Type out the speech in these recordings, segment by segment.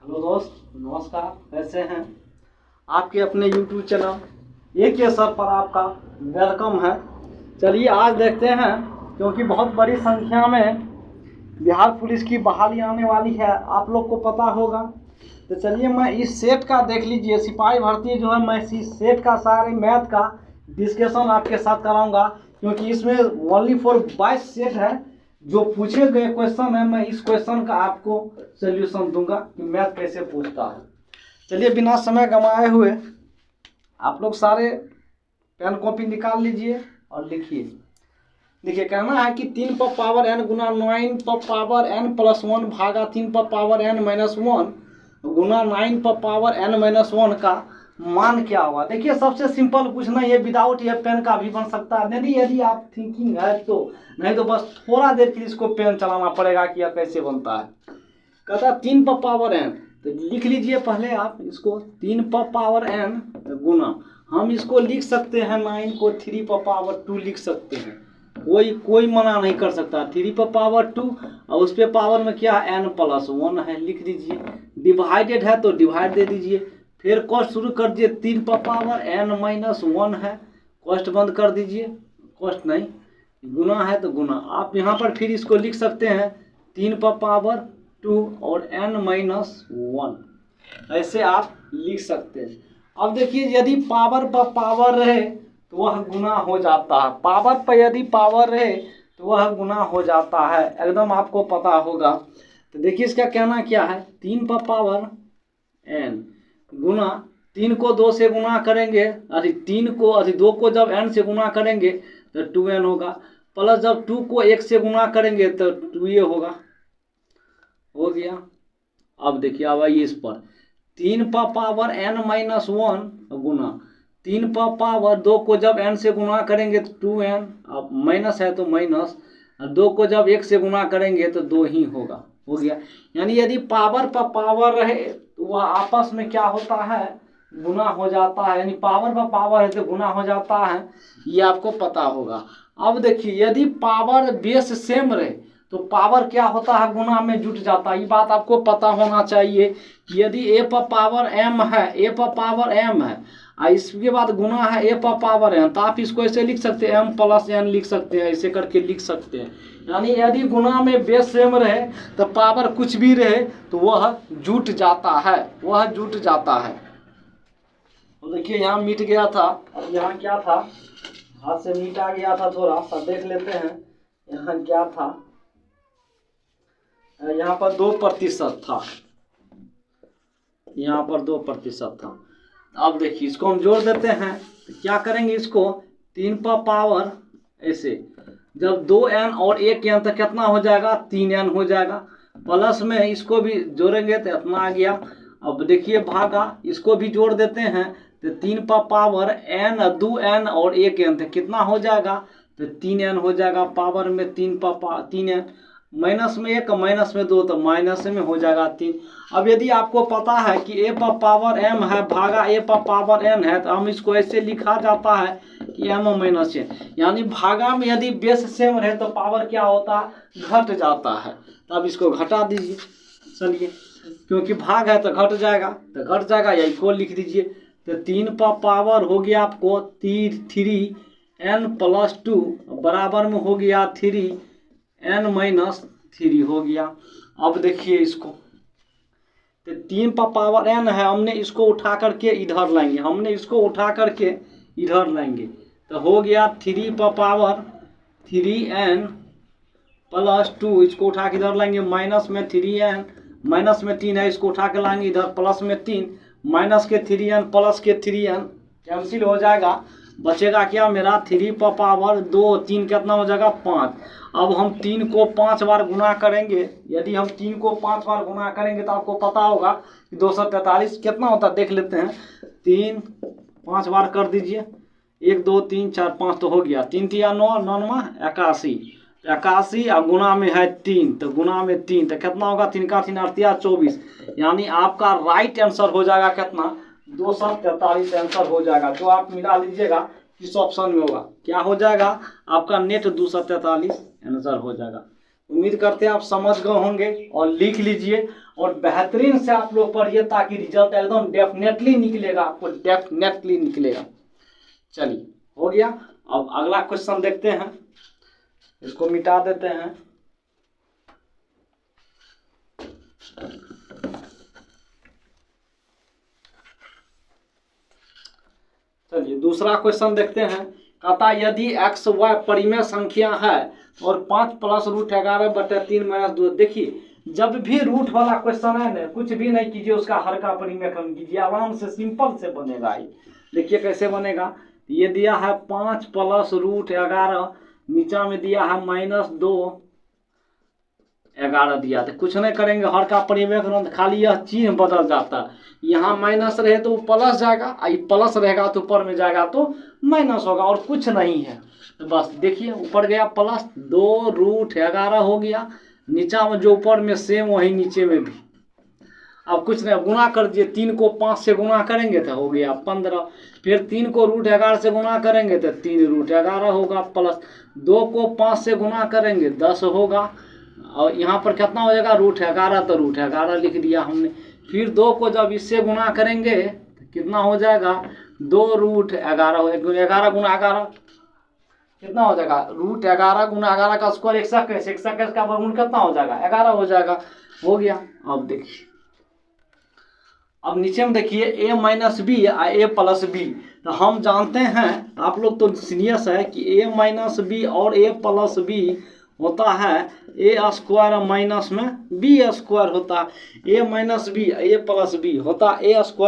Hello दोस्त, नमस्कार। कैसे हैं? आपके अपने YouTube चैनल एक के सर पर आपका वेलकम है। चलिए आज देखते हैं, क्योंकि बहुत बड़ी संख्या में बिहार पुलिस की बहाली आने वाली है, आप लोग को पता होगा। तो चलिए मैं इस सेट का देख लीजिए, सिपाही भर्ती जो है, मैं इस सेट का सारे मैथ का डिस्कशन आपके साथ कराऊंगा, क्योंकि इसमें ओनली फॉर 22 सेट है। जो पूछे गए क्वेश्चन है, मैं इस क्वेश्चन का आपको सोल्यूशन दूंगा कि मैथ कैसे पूछता है। चलिए बिना समय गंवाए हुए आप लोग सारे पेन कॉपी निकाल लीजिए और लिखिए। देखिए कहना है कि 3 पर पावर n गुना 9 पर पावर n प्लस 1 भागा 3 पर पावर n माइनस 1 गुना 9 पर पावर n माइनस 1 का मान क्या हुआ। देखिए सबसे सिंपल पूछना, ये विदाउट ये पेन का भी बन सकता है, नहीं यदि आप थिंकिंग है तो, नहीं तो बस थोड़ा देर के लिए इसको पेन चलाना पड़ेगा कि यह कैसे बनता है। कहता है 3 पर पावर n, तो लिख लीजिए पहले आप इसको। 3 पर पावर n गुना, हम इसको लिख सकते हैं 9 को 3 पर पावर 2 लिख सकते हैं, कोई मना नहीं कर सकता। 3 पर पावर 2 और उस पर पावर में क्या है n प्लस 1 है, लिख दीजिए। डिवाइडेड है तो डिवाइड दे दीजिए। फिर कॉस्ट शुरू कर दीजिए। 3 पर पावर n माइनस 1 है, कॉस्ट बंद कर दीजिए, कॉस्ट नहीं, गुना है तो गुना। आप यहाँ पर फिर इसको लिख सकते हैं 3 पर पावर 2 और n माइनस 1, ऐसे आप लिख सकते हैं। अब देखिए यदि पावर पर पावर रहे तो वह गुना हो जाता है, पावर पर यदि पावर रहे तो वह गुना हो जाता है, एकदम आपको पता होगा। तो देखिए इसका कहना क्या है, 3 पर पावर n गुना 3 को 2 से गुना करेंगे, अरे 2 को जब n से गुना करेंगे तो 2n होगा, प्लस जब 2 को 1 से गुना करेंगे तो 2a होगा, हो गया। अब देखिए अब आइए इस पर, 3 पर पावर n माइनस 1 गुना 3 पर पावर 2 को जब n से गुना करेंगे तो 2n, अब माइनस है तो माइनस, 2 को जब 1 से गुना करेंगे तो 2 ही होगा, हो गया। यानी यदि पावर पर पावर रहे तो वह आपस में क्या होता है, गुना हो जाता है, यानी पावर पर पावर है तो गुना हो जाता है, ये आपको पता होगा। अब देखिए यदि पावर बेस सेम रहे तो पावर क्या होता है, गुना में जुट जाता है। ये बात आपको पता होना चाहिए कि यदि a पर पावर m है, a पर पावर m है और इसके बाद गुना है a पर पावर n, तो आप इसको ऐसे लिख सकते हैं m प्लस n लिख सकते हैं, ऐसे करके लिख सकते हैं। यानी यदि गुना में बेस सेम रहे तो पावर कुछ भी रहे तो वह जुट जाता है, वह जुट जाता है। तो देखिए यहाँ मिट गया था, अब यहाँ क्या था, हाथ से मिटा गया था, थोड़ा सा देख लेते हैं यहाँ क्या था। यहाँ पर 2% था, यहाँ पर 2% था। अब देखिए इसको हम जोड़ देते हैं, तो क्या करेंगे, इसको 3 पर पावर ऐसे, जब 2n और 1n तो कितना हो जाएगा, 3n हो जाएगा, प्लस में इसको भी जोड़ेंगे तो इतना आ गया। अब देखिए भागा, इसको भी जोड़ देते हैं तो 3 पर पावर n 2n और 1n तो कितना हो जाएगा, तो 3n हो जाएगा, पावर में 3 पर 3n, माइनस में 1 माइनस में 2 तो माइनस में हो जाएगा 3। अब यदि आपको पता है कि a पर पावर m है भागा a पर पावर n है, तो हम इसको ऐसे लिखा जाता है कि m माइनस n, यानी भागा में यदि बेस सेम रहे तो पावर क्या होता है, घट जाता है। तो अब इसको घटा दीजिए, चलिए क्योंकि भाग है तो घट जाएगा, तो घट जाएगा या इक्वल लिख दीजिए। तो 3 पर पावर हो गया आपको 3n प्लस 2 बराबर में हो गया 3n माइनस 3 हो गया। अब देखिए इसको, तो 3 पर पावर n है, हमने इसको उठा करके इधर लाएंगे, हमने इसको उठा करके इधर लाएंगे, तो हो गया 3 पर पावर 3n प्लस 2, इसको उठा के इधर लाएंगे, माइनस में 3n, माइनस में 3 है, इसको उठा के लाएंगे इधर, प्लस में 3, माइनस के 3n प्लस के 3n कैंसिल हो जाएगा, बचेगा क्या मेरा 3 पर पावर 2, 3 कितना हो जाएगा 5। अब हम 3 को 5 बार गुना करेंगे, यदि हम 3 को 5 बार गुना करेंगे तो आपको पता होगा कि 243 कितना होता है, देख लेते हैं। 3 5 बार कर दीजिए, 1 2 3 4 5 तो हो गया, 3 3 9 9 81, 81 और गुना में है 3, तो गुना में 3 तो कितना होगा, 3 का 3 8 24, यानी आपका राइट आंसर हो जाएगा कितना, 243 आंसर हो जाएगा। जो आप मिला लीजिएगा किस ऑप्शन में होगा, क्या हो जाएगा आपका नेट 243 आंसर हो जाएगा। उम्मीद करते हैं आप समझ गए होंगे और लिख लीजिए और बेहतरीन से आप लोग पढ़िए ताकि रिजल्ट एकदम डेफिनेटली निकलेगा, आपको डेफिनेटली निकलेगा। चलिए हो गया। अब अगला क्वेश्चन देखते हैं, इसको मिटा देते हैं। चलिए दूसरा क्वेश्चन देखते हैं। कहता यदि एक्स वाई परिमेय संख्या है और 5 + √11/3 - 2। देखिए जब भी रूट वाला क्वेश्चन है ना, कुछ भी नहीं कीजिए, उसका हर का परिमेय क्रम कीजिए, आराम से सिंपल से बनेगा। ये देखिए कैसे बनेगा। ये दिया है 5 + √11, नीचा में दिया है -2 11 दिया, तो कुछ नहीं करेंगे, हर का परिमेय क्रम, खाली यह चिन्ह बदल जाता है। यहाँ माइनस रहे तो प्लस जाएगा, ये प्लस रहेगा तो ऊपर में जाएगा तो माइनस होगा, और कुछ नहीं है। तो बस देखिए ऊपर गया प्लस 2√11 हो गया, नीचा में जो ऊपर में सेम वही नीचे में भी। अब कुछ नहीं, गुणा कर दिए, 3 को 5 से गुणा करेंगे तो हो गया 15, फिर 3 को √11 से गुणा करेंगे तो 3√11 होगा, प्लस 2 को 5 से गुणा करेंगे 10 होगा, और यहाँ पर कितना हो जाएगा √11, तो √11 लिख दिया हमने। फिर 2 को जब इससे गुणा करेंगे तो कितना हो जाएगा 2√11 हो, 11 × 11 कितना हो जाएगा √11 × 11 का स्क्वायर 121, 121 का वर्गमूल कितना हो जाएगा 11 हो जाएगा, हो गया। अब देखिए, अब नीचे में देखिए a - b या a + b, तो हम जानते हैं, आप लोग तो सीनियस है कि a - b और a + b होता है a² माइनस में b² होता है, a - b a + b होता है a² -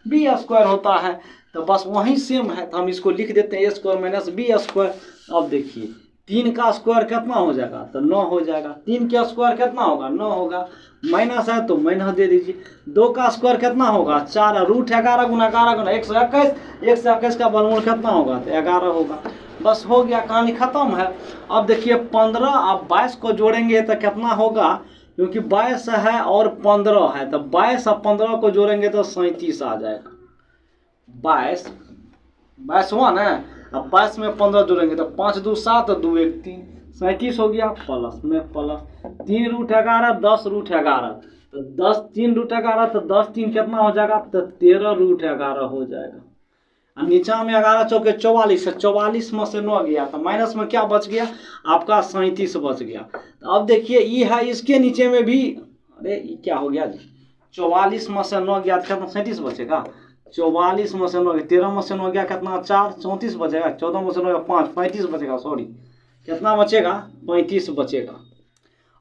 b² होता है। तो बस वही सेम है, तो हम इसको लिख देते हैं a² - b²। अब देखिए 3 का स्क्वायर कितना हो जाएगा, तो 9 हो जाएगा। 3 का स्क्वायर कितना होगा 9 होगा, माइनस है तो माइनस दे दीजिए। 2 का स्क्वायर कितना होगा 4, √11 × 11 × 121, 121 का वर्गमूल कितना होगा तो 11 होगा। बस हो गया, कहानी खत्म है। अब देखिए 15 अब 22 को जोड़ेंगे तो कितना होगा, क्योंकि 22 है और 15 है, तो 22 और 15 को जोड़ेंगे तो 37 आ जाएगा। 22 हुआ ना, अब 22 में 15 जोड़ेंगे तो 5 × 2 = 7, 2 × 1 = 3, 37 हो गया, प्लस में प्लस 3√11 10√11, तो 10 3√11 तो 10 3 कितना हो जाएगा तो 13√11 हो जाएगा। और नीचा में 11 चौके 44 है, 44 में से 9 गया तो माइनस में क्या बच गया आपका 37 बच गया। तो अब देखिए ये है, इसके नीचे में भी, अरे ये क्या हो गया जी, 44 में से 9 गया तो कितना 37 बचेगा, 44 में से 9 गया, 13 में से 9 गया कितना 4, 34 बचेगा, 14 में से 9 गया 5, 35 बचेगा, सॉरी कितना बचेगा 35 बचेगा।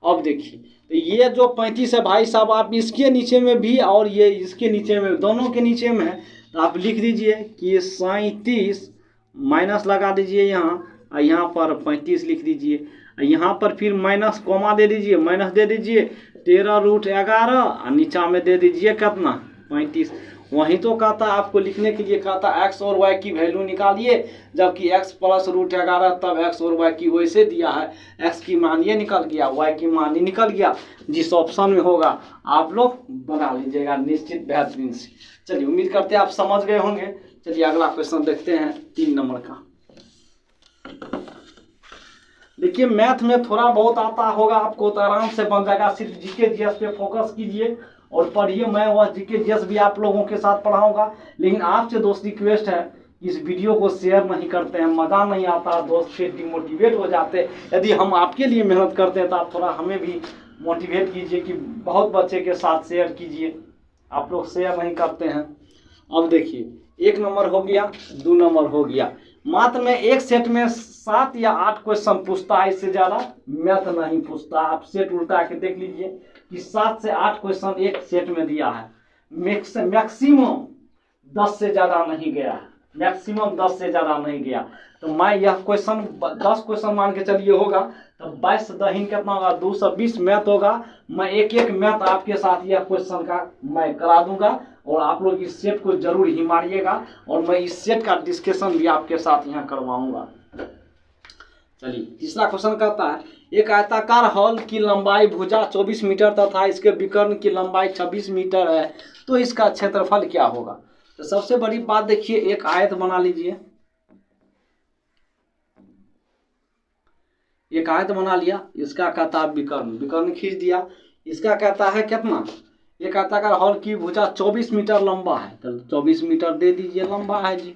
अब देखिए तो ये जो 35 है भाई साहब, आप इसके नीचे में भी और ये इसके नीचे में, दोनों के नीचे में है, तो आप लिख दीजिए कि 37 माइनस लगा दीजिए यहाँ, और यहाँ पर 35 लिख दीजिए, यहाँ पर फिर माइनस कॉमा दे दीजिए, माइनस दे दीजिए 13√11 और नीचा में दे दीजिए कितना 35। वहीं तो कहता आपको लिखने के लिए कहता x और y की वैल्यू निकालिए, जबकि x + √11 तब x और y की वैसे दिया है, x की मान ये निकल गया, y की मान ये निकल गया, जिस ऑप्शन में होगा आप लोग बना लीजिएगा निश्चित बेहतरीन से। चलिए उम्मीद करते हैं आप समझ गए होंगे। चलिए अगला क्वेश्चन देखते हैं 3 नंबर का। देखिए मैथ में थोड़ा बहुत आता होगा आपको तो आराम से बन जाएगा, सिर्फ जीके जीएस पे फोकस कीजिए और पढ़िए। मैं वह जीके जीएस भी आप लोगों के साथ पढ़ाऊंगा, लेकिन आपसे दोस्त रिक्वेस्ट है इस वीडियो को शेयर नहीं करते हैं, मज़ा नहीं आता, दोस्त फिर डिमोटिवेट हो जाते हैं। यदि हम आपके लिए मेहनत करते हैं तो आप थोड़ा हमें भी मोटिवेट कीजिए कि बहुत बच्चे के साथ शेयर कीजिए, आप लोग शेयर नहीं करते हैं। अब देखिए 1 नंबर हो गया, 2 नंबर हो गया। मात्र में एक सेट में 7 या 8 क्वेश्चन पूछता है, इससे ज़्यादा मैथ नहीं पूछता। आप सेट उल्टा के देख लीजिए कि 7 से 8 क्वेश्चन एक सेट में दिया है, मैक्सिमम 10 से ज़्यादा नहीं गया, मैक्सिमम 10 से ज़्यादा नहीं गया। तो मैं यह क्वेश्चन 10 क्वेश्चन मान के चलिए होगा, तो 22 दहीन कितना होगा 220 मैथ होगा। मैं एक एक मैथ आपके साथ यह क्वेश्चन का मैं करा दूंगा और आप लोग इस सेट को जरूर ही मारिएगा, और मैं इस सेट का डिस्कशन भी आपके साथ यहाँ करवाऊंगा। चलिए तीसरा क्वेश्चन कहता है एक आयताकार हॉल की लंबाई भुजा 24 मीटर तथा इसके विकर्ण की लंबाई 26 मीटर है, तो इसका क्षेत्रफल क्या होगा। तो सबसे बड़ी बात देखिए, एक आयत बना लीजिए, एक आयत बना लिया, इसका कहता है विकर्ण, विकर्ण खींच दिया, इसका कहता है कितना, एक आयताकार हॉल की भुजा 24 मीटर लंबा है, तो 24 मीटर दे दीजिए, लंबा है जी।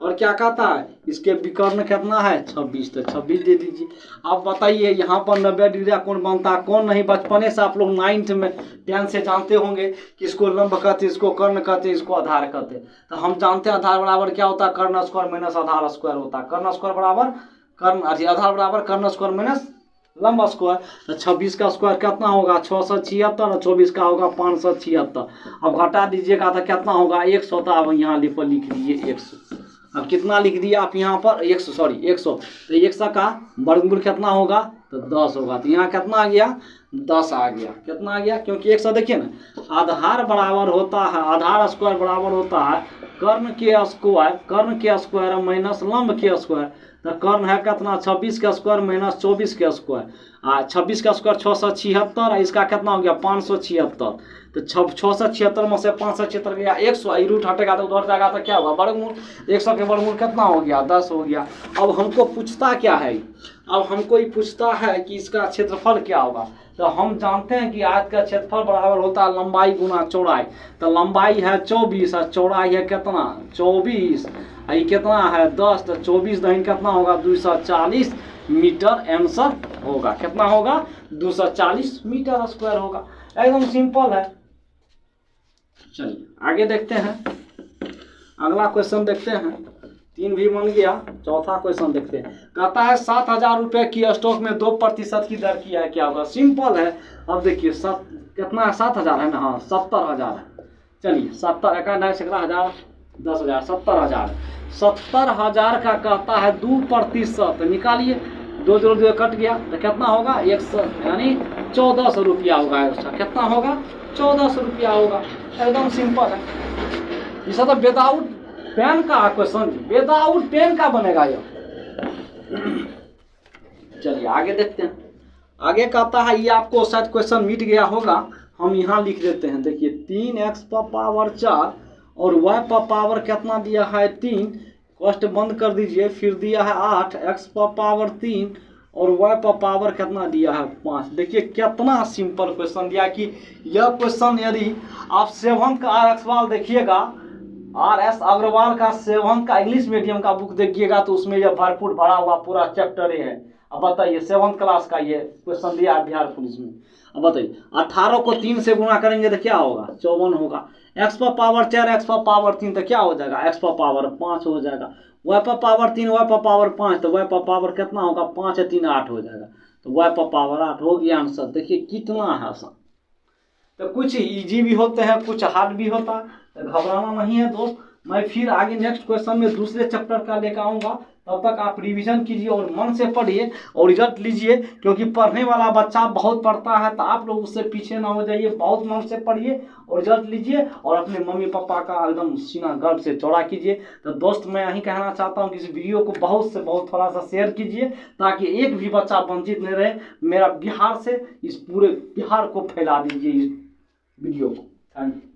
और क्या कहता है, इसके विकर्ण कितना है 26, तो 26 दे दीजिए। आप बताइए यहाँ पर 90 डिग्री का कोण बनता है, कौन नहीं, बचपने से आप लोग 9th में 10th से जानते होंगे कि इसको लंब कहते, इसको कर्ण कहते, इसको आधार कहते। तो हम जानते हैं आधार बराबर क्या होता है, कर्ण स्क्वायर माइनस आधार स्क्वायर होता है। कर्ण स्क्वायर बराबर कर्ण, आधार बराबर कर्ण स्क्वायर माइनस लंबा स्क्वायर। तो 26 का स्क्वायर कितना होगा 676, और 24 का होगा 576। अब घटा दीजिएगा तो कितना होगा 100। तो अब यहाँ लिख दीजिए 100। अब कितना लिख दिया आप यहाँ पर 100, सॉरी 100। तो 100 का वर्गमूल कितना होगा, तो 10 होगा। तो यहाँ कितना आ गया 10 आ गया, कितना आ गया, क्योंकि 100 देखिए ना, आधार बराबर होता है, आधार स्क्वायर बराबर होता है कर्ण के स्क्वायर माइनस लंब के स्क्वायर। तो कर्ण है कितना 26 का स्क्वायर माइनस 24 के स्क्वायर, 26 का स्क्वायर 676, इसका कितना हो गया 576। तो 676 में से 576 गया 100, रूट हटेगा तो उधर जाएगा, तो क्या होगा वर्गमूल, 100 के वर्गमूल कितना हो गया 10 हो गया। अब हमको पूछता क्या है, अब हमको ये पूछता है कि इसका क्षेत्रफल क्या होगा। तो हम जानते हैं कि आयत का क्षेत्रफल बराबर होता है लंबाई गुना चौड़ाई। तो लंबाई है 24 और चौड़ाई है कितना 24, ये कितना है 10। तो 24 दहीन कितना होगा 240 मीटर आंसर होगा, कितना होगा 240 मीटर स्क्वायर होगा। एकदम सिंपल है। चलिए आगे देखते हैं, अगला क्वेश्चन देखते हैं। 3 भी बन गया, चौथा क्वेश्चन देखते हैं। कहता है 7000 रुपये की स्टॉक में 2% की दर किया है, क्या होगा। सिंपल है। अब देखिए कितना है 7000 है ना, हाँ 70000 है। चलिए 70 10,000 10,000 70000, 70000 का कहता है 2%, निकालिए, 2 जोड़ 2 कट गया तो कितना होगा 100, यानी 1400 रुपया होगा उसका, कितना होगा 1400 रुपया होगा। एकदम सिंपल है। ये सब तो विदाउट पेन का क्वेश्चन, विदाउट पेन का बनेगा ये। चलिए आगे देखते हैं। आगे कहता है, ये आपको शायद क्वेश्चन मिट गया होगा, हम यहाँ लिख देते हैं। देखिए 3x पर पावर 4 और y पर पावर कितना दिया है 3, कष्ट बंद कर दीजिए, फिर दिया है 8, x पर पावर 3 और y पर पावर कितना दिया है 5। देखिए कितना सिंपल क्वेश्चन दिया कि यह क्वेश्चन यदि आप 7th का RS अग्रवाल देखिएगा, RS अग्रवाल का 7th का इंग्लिश मीडियम का बुक देखिएगा, तो उसमें यह भरपूर भरा हुआ पूरा चैप्टर है। अब बताइए 7th क्लास का ये क्वेश्चन दिया है बिहार पुलिस में। अब बताइए 18 को 3 से गुणा करेंगे तो क्या होगा 54 होगा। x पर पावर 4 x पर पावर 3 तो क्या हो जाएगा x पर पावर 5 हो जाएगा। y पर पावर 3 y पर पावर 5 तो y पर पावर कितना होगा 5 है 3 8 हो जाएगा। तो y पर पावर 8 हो गया आंसर। देखिए कितना है आसान। तो कुछ इजी भी होते हैं, कुछ हार्ड भी होता है, तो घबराना नहीं है दोस्त। मैं फिर आगे नेक्स्ट क्वेश्चन में दूसरे चैप्टर का लेकर आऊँगा। तब तक आप रिवीजन कीजिए और मन से पढ़िए और रिजल्ट लीजिए, क्योंकि पढ़ने वाला बच्चा बहुत पढ़ता है, तो आप लोग उससे पीछे ना हो जाइए। बहुत मन से पढ़िए और रिजल्ट लीजिए और अपने मम्मी पापा का एकदम सीना गर्व से चौड़ा कीजिए। तो दोस्त मैं यही कहना चाहता हूँ कि इस वीडियो को बहुत से बहुत थोड़ा सा शेयर कीजिए, ताकि एक भी बच्चा वंचित नहीं रहे। मेरा बिहार से इस पूरे बिहार को फैला दीजिए इस वीडियो को। Thank you.